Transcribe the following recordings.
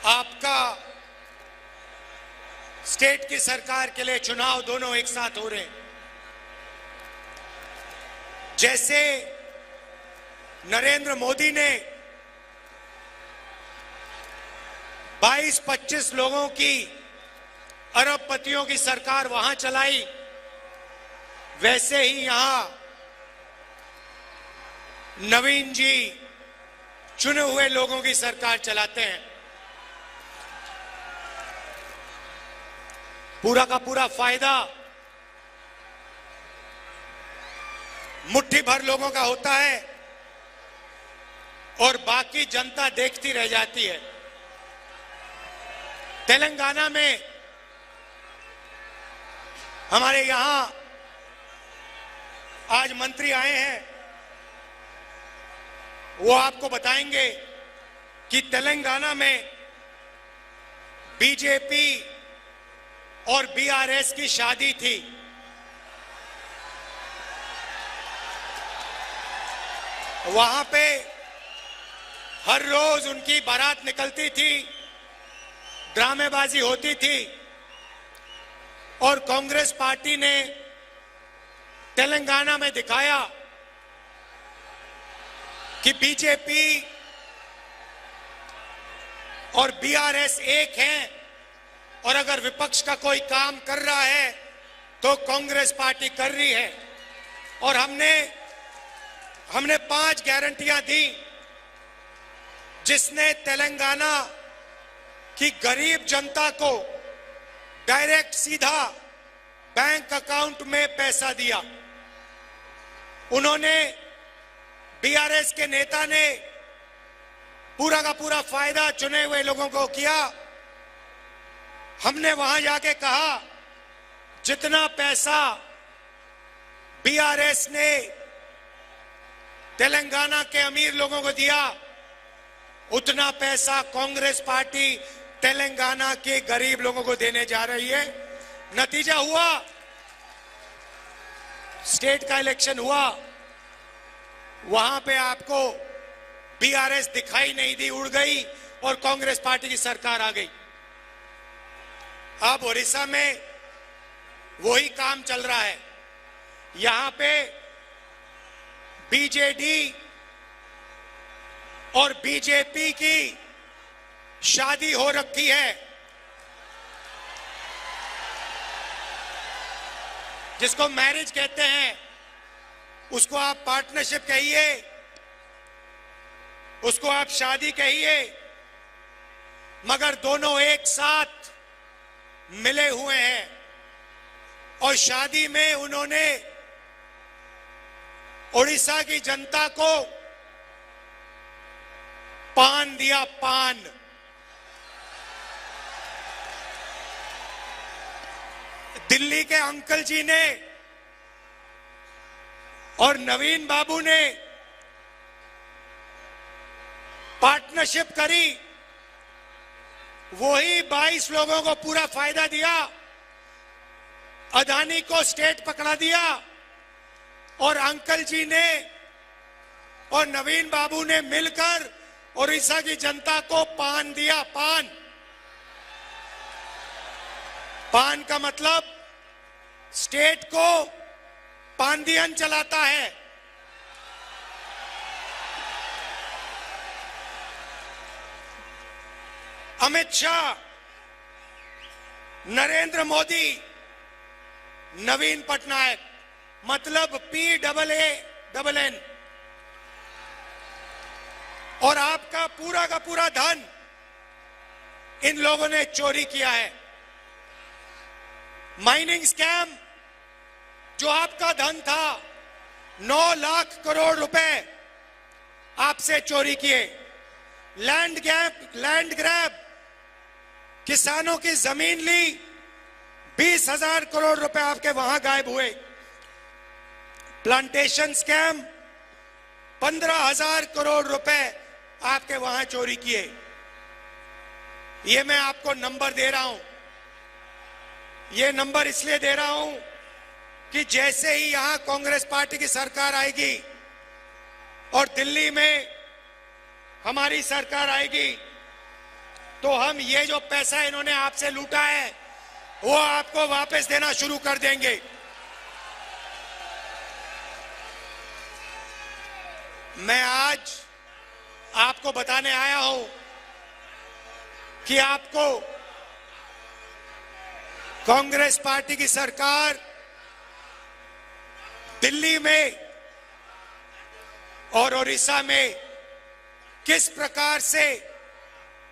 आपका स्टेट की सरकार के लिए चुनाव दोनों एक साथ हो रहे हैं। जैसे नरेंद्र मोदी ने 22-25 लोगों की अरबपतियों की सरकार वहां चलाई, वैसे ही यहां नवीन जी चुने हुए लोगों की सरकार चलाते हैं। पूरा का पूरा फायदा मुट्ठी भर लोगों का होता है और बाकी जनता देखती रह जाती है। तेलंगाना में हमारे यहां आज मंत्री आए हैं, वो आपको बताएंगे कि तेलंगाना में बीजेपी और बीआरएस की शादी थी। वहां पे हर रोज उनकी बारात निकलती थी, ड्रामेबाजी होती थी और कांग्रेस पार्टी ने तेलंगाना में दिखाया कि बीजेपी और बीआरएस एक हैं और अगर विपक्ष का कोई काम कर रहा है तो कांग्रेस पार्टी कर रही है। और हमने 5 गारंटियां दी जिसने तेलंगाना की गरीब जनता को डायरेक्ट सीधा बैंक अकाउंट में पैसा दिया। उन्होंने बीआरएस के नेता ने पूरा का पूरा फायदा चुने हुए लोगों को किया। हमने वहां जाके कहा जितना पैसा बीआरएस ने तेलंगाना के अमीर लोगों को दिया उतना पैसा कांग्रेस पार्टी तेलंगाना के गरीब लोगों को देने जा रही है। नतीजा हुआ, स्टेट का इलेक्शन हुआ, वहां पे आपको बीआरएस दिखाई नहीं दी, उड़ गई और कांग्रेस पार्टी की सरकार आ गई। अब ओडिशा में वही काम चल रहा है। यहां पे बीजेडी और बीजेपी की शादी हो रखी है, जिसको मैरिज कहते हैं, उसको आप पार्टनरशिप कहिए, उसको आप शादी कहिए, मगर दोनों एक साथ मिले हुए हैं। और शादी में उन्होंने ओडिशा की जनता को पान दिया, पान। दिल्ली के अंकल जी ने और नवीन बाबू ने पार्टनरशिप करी, वही 22 लोगों को पूरा फायदा दिया, अदानी को स्टेट पकड़ा दिया और अंकल जी ने और नवीन बाबू ने मिलकर ओडिशा की जनता को पान दिया, पान। पान का मतलब स्टेट को पांदियन चलाता है। अमित शाह, नरेंद्र मोदी, नवीन पटनायक, मतलब PAAN। और आपका पूरा का पूरा धन इन लोगों ने चोरी किया है। माइनिंग स्कैम, जो आपका धन था, 9 लाख करोड़ रुपए आपसे चोरी किए। लैंड ग्रैब, किसानों की जमीन ली, 20,000 करोड़ रुपए आपके वहां गायब हुए। प्लांटेशन स्कैम, 15,000 करोड़ रुपए आपके वहां चोरी किए। ये मैं आपको नंबर दे रहा हूं, ये नंबर इसलिए दे रहा हूं कि जैसे ही यहां कांग्रेस पार्टी की सरकार आएगी और दिल्ली में हमारी सरकार आएगी, तो हम ये जो पैसा इन्होंने आपसे लूटा है वो आपको वापस देना शुरू कर देंगे। मैं आज आपको बताने आया हूं कि आपको कांग्रेस पार्टी की सरकार दिल्ली में और उड़ीसा में किस प्रकार से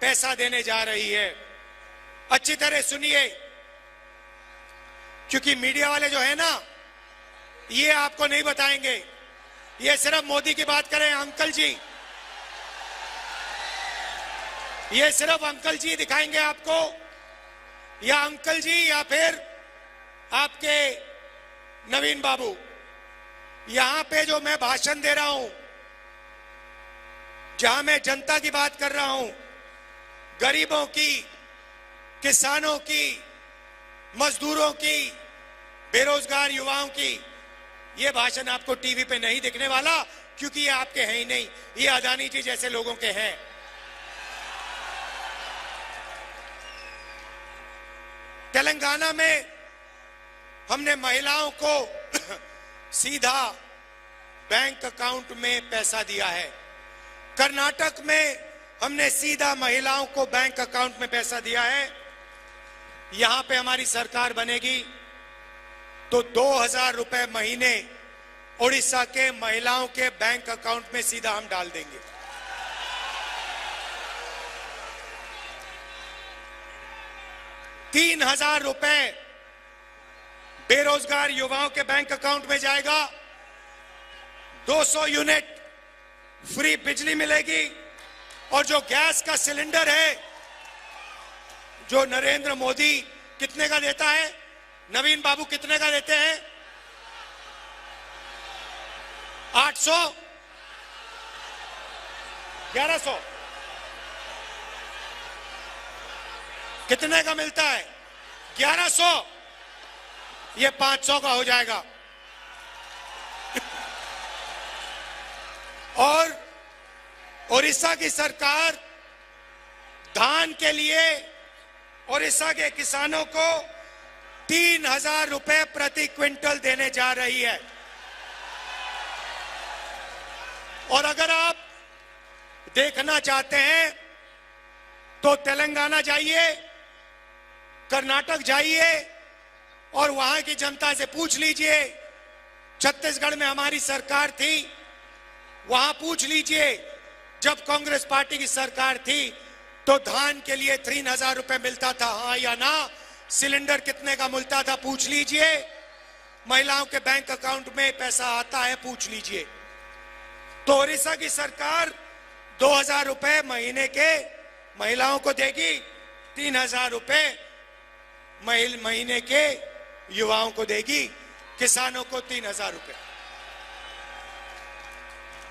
पैसा देने जा रही है। अच्छी तरह सुनिए, क्योंकि मीडिया वाले जो है ना, ये आपको नहीं बताएंगे। ये सिर्फ मोदी की बात करें, अंकल जी, ये सिर्फ अंकल जी दिखाएंगे आपको, या अंकल जी या फिर आपके नवीन बाबू। यहां पे जो मैं भाषण दे रहा हूं, जहां मैं जनता की बात कर रहा हूं, गरीबों की, किसानों की, मजदूरों की, बेरोजगार युवाओं की, ये भाषण आपको टीवी पे नहीं दिखने वाला, क्योंकि ये आपके हैं ही नहीं, ये अदानी जी जैसे लोगों के हैं। तेलंगाना में हमने महिलाओं को सीधा बैंक अकाउंट में पैसा दिया है। कर्नाटक में हमने सीधा महिलाओं को बैंक अकाउंट में पैसा दिया है। यहां पे हमारी सरकार बनेगी तो 2000 रुपए महीने उड़ीसा के महिलाओं के बैंक अकाउंट में सीधा हम डाल देंगे। ₹3000 बेरोजगार युवाओं के बैंक अकाउंट में जाएगा। 200 यूनिट फ्री बिजली मिलेगी। और जो गैस का सिलेंडर है, जो नरेंद्र मोदी कितने का देता है, नवीन बाबू कितने का देते हैं? 800, 1100, कितने का मिलता है? 1100। ये 500 का हो जाएगा। और उड़ीसा की सरकार धान के लिए उड़ीसा के किसानों को 3000 रुपए प्रति क्विंटल देने जा रही है। और अगर आप देखना चाहते हैं तो तेलंगाना जाइए, कर्नाटक जाइए और वहां की जनता से पूछ लीजिए। छत्तीसगढ़ में हमारी सरकार थी, वहां पूछ लीजिए, जब कांग्रेस पार्टी की सरकार थी तो धान के लिए 3000 रुपए मिलता था, हाँ या ना? सिलेंडर कितने का मिलता था, पूछ लीजिए। महिलाओं के बैंक अकाउंट में पैसा आता है, पूछ लीजिए। तो उड़ीसा की सरकार 2000 रुपए महीने के महिलाओं को देगी, 3000 रुपए महीने के युवाओं को देगी, किसानों को 3000 रुपए।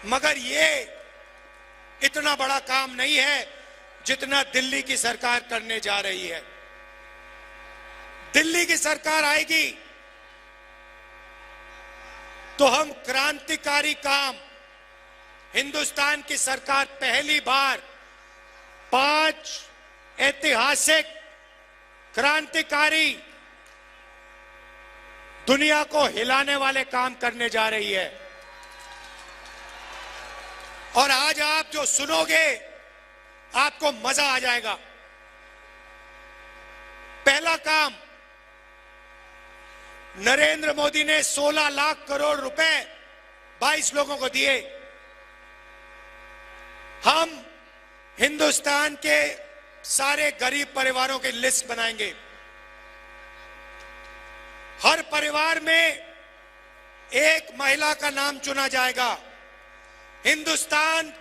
मगर ये इतना बड़ा काम नहीं है जितना दिल्ली की सरकार करने जा रही है। दिल्ली की सरकार आएगी तो हम क्रांतिकारी काम, हिंदुस्तान की सरकार पहली बार 5 ऐतिहासिक क्रांतिकारी, दुनिया को हिलाने वाले काम करने जा रही है। और आज आप जो सुनोगे आपको मजा आ जाएगा। पहला काम, नरेंद्र मोदी ने 16 लाख करोड़ रुपए 22 लोगों को दिए। हम हिंदुस्तान के सारे गरीब परिवारों की लिस्ट बनाएंगे। हर परिवार में एक महिला का नाम चुना जाएगा। हिंदुस्तान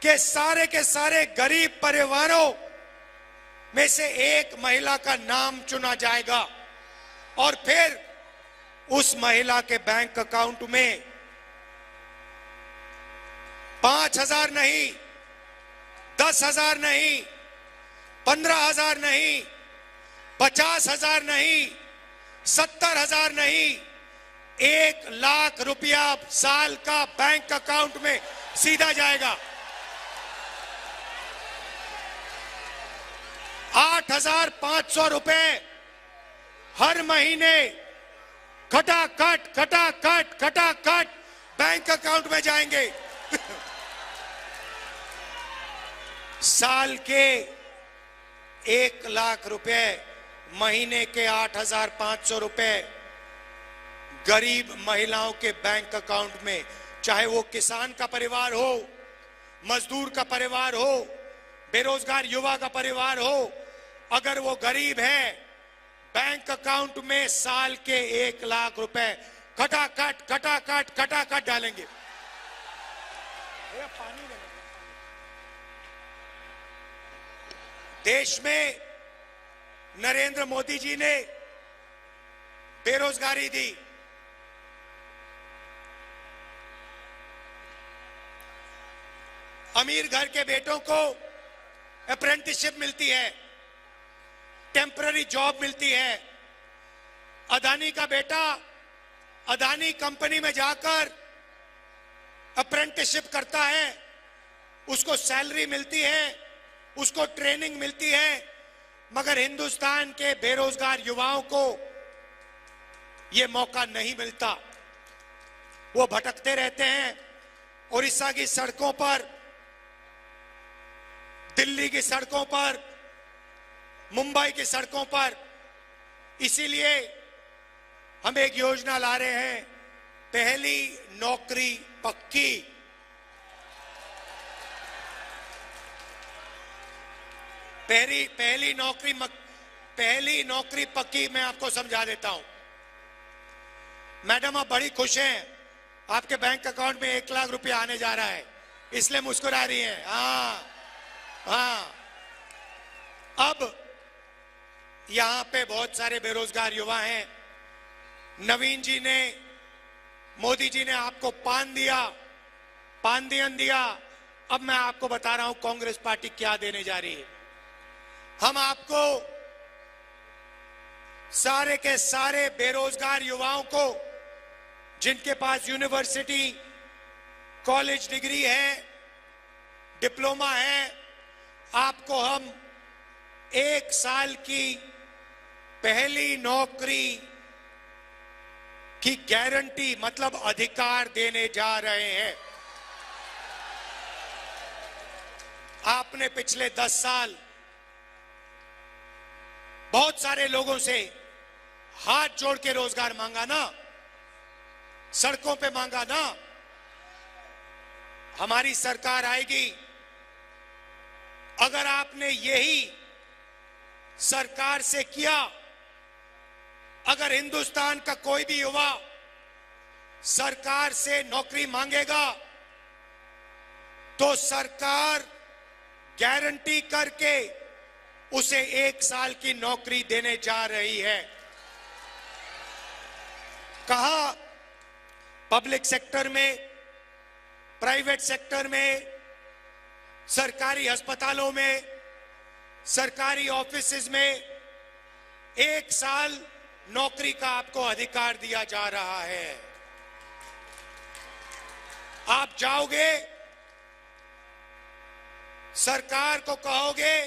के सारे गरीब परिवारों में से एक महिला का नाम चुना जाएगा और फिर उस महिला के बैंक अकाउंट में 5000 नहीं, 10,000 नहीं, 15,000 नहीं, 50,000 नहीं, 70,000 नहीं, 1 लाख रुपया साल का बैंक अकाउंट में सीधा जाएगा। 8,500 रुपए हर महीने खटाखट खटाखट खटाखट बैंक अकाउंट में जाएंगे। साल के 1,00,000 रुपए, महीने के 8,500 रुपए गरीब महिलाओं के बैंक अकाउंट में, चाहे वो किसान का परिवार हो, मजदूर का परिवार हो, बेरोजगार युवा का परिवार हो, अगर वो गरीब है, बैंक अकाउंट में साल के 1,00,000 रुपए खटाखट खटाखट खटाखट डालेंगे। देश में नरेंद्र मोदी जी ने बेरोजगारी दी, अमीर घर के बेटों को अप्रेंटिसशिप मिलती है, टेम्पररी जॉब मिलती है। अदानी का बेटा अदानी कंपनी में जाकर अप्रेंटिसशिप करता है, उसको सैलरी मिलती है, उसको ट्रेनिंग मिलती है, मगर हिंदुस्तान के बेरोजगार युवाओं को यह मौका नहीं मिलता। वो भटकते रहते हैं उड़ीसा की सड़कों पर, दिल्ली की सड़कों पर, मुंबई की सड़कों पर। इसीलिए हम एक योजना ला रहे हैं, पहली नौकरी पक्की। पहली नौकरी पक्की मैं आपको समझा देता हूं। मैडम आप बड़ी खुश हैं, आपके बैंक अकाउंट में 1,00,000 रुपया आने जा रहा है, इसलिए मुस्कुरा रही हैं। हाँ, अब यहां पे बहुत सारे बेरोजगार युवा हैं। नवीन जी ने, मोदी जी ने आपको पानदियन दिया। अब मैं आपको बता रहा हूं कांग्रेस पार्टी क्या देने जा रही है। हम आपको सारे के सारे बेरोजगार युवाओं को, जिनके पास यूनिवर्सिटी कॉलेज डिग्री है, डिप्लोमा है, आपको हम 1 साल की पहली नौकरी की गारंटी मतलब अधिकार देने जा रहे हैं। आपने पिछले 10 साल बहुत सारे लोगों से हाथ जोड़ के रोजगार मांगा ना, सड़कों पे मांगा ना। हमारी सरकार आएगी, अगर आपने यही सरकार से किया, अगर हिंदुस्तान का कोई भी युवा सरकार से नौकरी मांगेगा तो सरकार गारंटी करके उसे 1 साल की नौकरी देने जा रही है। कहा पब्लिक सेक्टर में, प्राइवेट सेक्टर में, सरकारी अस्पतालों में, सरकारी ऑफिसेज में 1 साल नौकरी का आपको अधिकार दिया जा रहा है। आप जाओगे, सरकार को कहोगे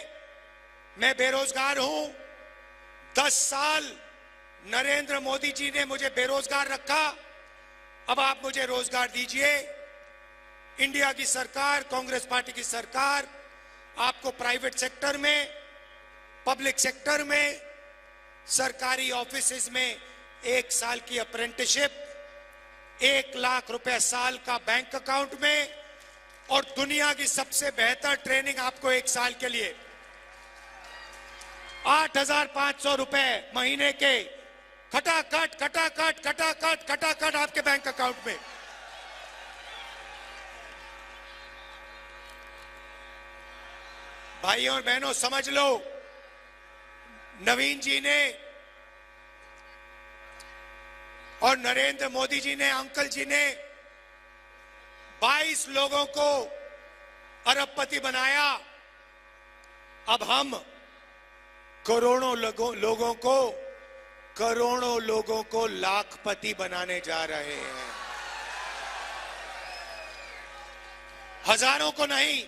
मैं बेरोजगार हूं, 10 साल नरेंद्र मोदी जी ने मुझे बेरोजगार रखा, अब आप मुझे रोजगार दीजिए। इंडिया की सरकार, कांग्रेस पार्टी की सरकार आपको प्राइवेट सेक्टर में, पब्लिक सेक्टर में, सरकारी ऑफिसेज में 1 साल की अप्रेंटिसशिप, 1,00,000 रुपए साल का बैंक अकाउंट में, और दुनिया की सबसे बेहतर ट्रेनिंग आपको 1 साल के लिए 8,500 रुपए महीने के खटाखट खटाखट खटाखट खटाखट आपके बैंक अकाउंट में। भाइयों और बहनों समझ लो, नवीन जी ने और नरेंद्र मोदी जी ने, अंकल जी ने 22 लोगों को अरबपति बनाया। अब हम करोड़ों लोगों को लाखपति बनाने जा रहे हैं। हजारों को नहीं,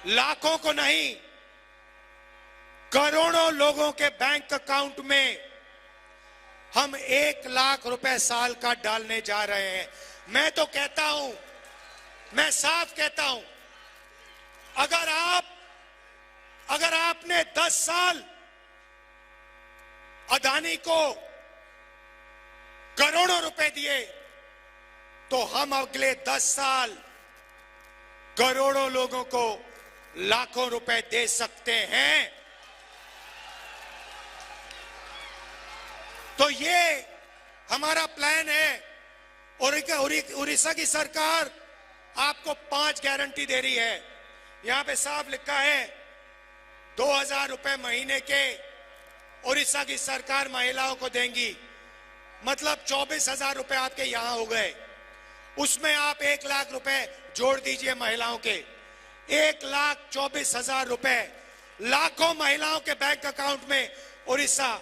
लाखों को नहीं, करोड़ों लोगों के बैंक अकाउंट में हम 1 लाख रुपए साल का डालने जा रहे हैं। मैं तो कहता हूं, मैं साफ कहता हूं, अगर आपने 10 साल अदानी को करोड़ों रुपए दिए, तो हम अगले 10 साल करोड़ों लोगों को लाखों रुपए दे सकते हैं। तो ये हमारा प्लान है। और उड़ीसा की सरकार आपको 5 गारंटी दे रही है। यहां पे साफ लिखा है 2000 रुपए महीने के उड़ीसा की सरकार महिलाओं को देंगी, मतलब 24,000 रुपए आपके यहां हो गए। उसमें आप 1 लाख रुपए जोड़ दीजिए महिलाओं के, 1,24,000 रुपए लाखों महिलाओं के बैंक अकाउंट में उड़ीसा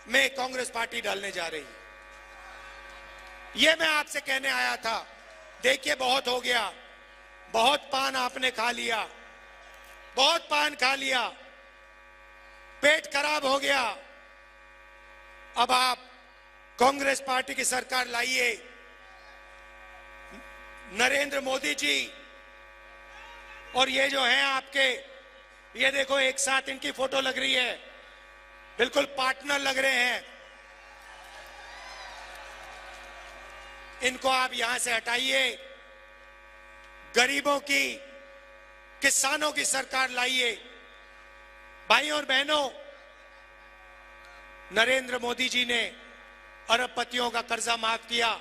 में कांग्रेस पार्टी डालने जा रही है। ये मैं आपसे कहने आया था। देखिए, बहुत हो गया, बहुत पान आपने खा लिया, बहुत पान खा लिया, पेट खराब हो गया। अब आप कांग्रेस पार्टी की सरकार लाइए। नरेंद्र मोदी जी और ये जो है आपके, ये देखो एक साथ इनकी फोटो लग रही है, बिल्कुल पार्टनर लग रहे हैं। इनको आप यहां से हटाइए। गरीबों की, किसानों की सरकार लाइए। भाइयों और बहनों, नरेंद्र मोदी जी ने अरबपतियों का कर्जा माफ किया।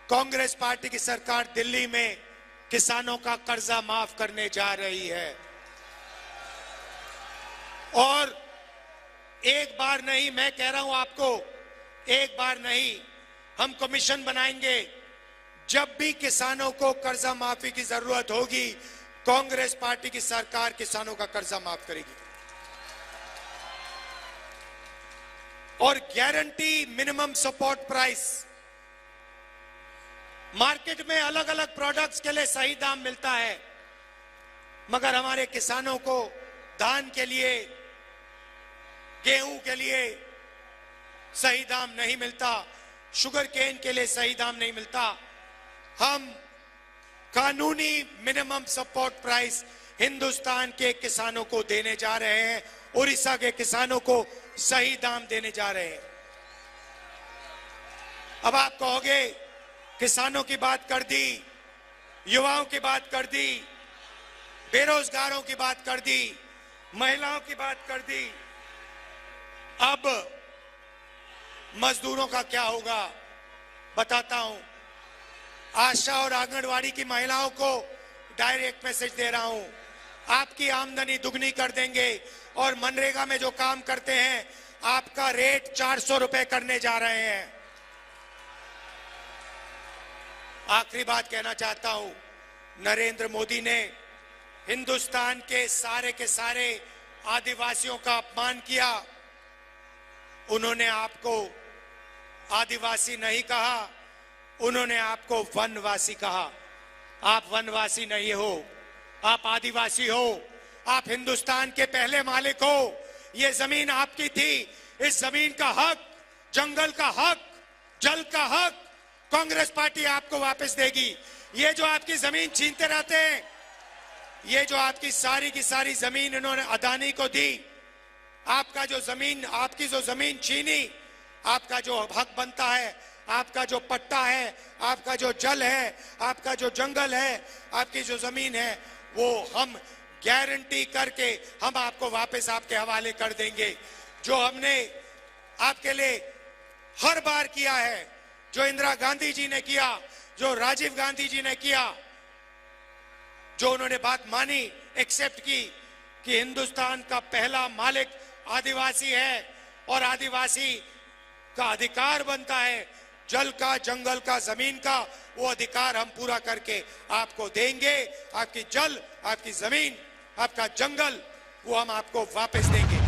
कांग्रेस पार्टी की सरकार दिल्ली में किसानों का कर्जा माफ करने जा रही है। और एक बार नहीं, मैं कह रहा हूं आपको, एक बार नहीं, हम कमीशन बनाएंगे। जब भी किसानों को कर्जा माफी की जरूरत होगी, कांग्रेस पार्टी की सरकार किसानों का कर्जा माफ करेगी। और guarantee minimum support price. Market में अलग अलग प्रोडक्ट्स के लिए सही दाम मिलता है, मगर हमारे किसानों को धान के लिए, गेहूं के लिए सही दाम नहीं मिलता, शुगर केन के लिए सही दाम नहीं मिलता। हम कानूनी मिनिमम सपोर्ट प्राइस हिंदुस्तान के किसानों को देने जा रहे हैं। उड़ीसा के किसानों को सही दाम देने जा रहे हैं। अब आप कहोगे, किसानों की बात कर दी, युवाओं की बात कर दी, बेरोजगारों की बात कर दी, महिलाओं की बात कर दी, अब मजदूरों का क्या होगा बताता हूं। आशा और आंगनवाड़ी की महिलाओं को डायरेक्ट मैसेज दे रहा हूं, आपकी आमदनी दुगनी कर देंगे। और मनरेगा में जो काम करते हैं, आपका रेट 400 रुपए करने जा रहे हैं। आखिरी बात कहना चाहता हूं, नरेंद्र मोदी ने हिंदुस्तान के सारे आदिवासियों का अपमान किया। उन्होंने आपको आदिवासी नहीं कहा, उन्होंने आपको वनवासी कहा। आप वनवासी नहीं हो, आप आदिवासी हो। आप हिंदुस्तान के पहले मालिक हो। ये जमीन आपकी थी। इस जमीन का हक, जंगल का हक, जल का हक कांग्रेस पार्टी आपको वापस देगी। ये जो आपकी जमीन छीनते रहते हैं, ये जो आपकी सारी की सारी जमीन इन्होंने अदानी को दी, आपका जो जमीन, आपकी जो जमीन छीनी, आपका जो हक बनता है, आपका जो पट्टा है, आपका जो जल है, आपका जो जंगल है, आपकी जो जमीन है, वो हम गारंटी करके हम आपको वापस आपके हवाले कर देंगे। जो हमने आपके लिए हर बार किया है, जो इंदिरा गांधी जी ने किया, जो राजीव गांधी जी ने किया, जो उन्होंने बात मानी, एक्सेप्ट की कि हिंदुस्तान का पहला मालिक आदिवासी है और आदिवासी का अधिकार बनता है जल का, जंगल का, जमीन का, वो अधिकार हम पूरा करके आपको देंगे। आपकी जल, आपकी जमीन, आपका जंगल, वो हम आपको वापस देंगे।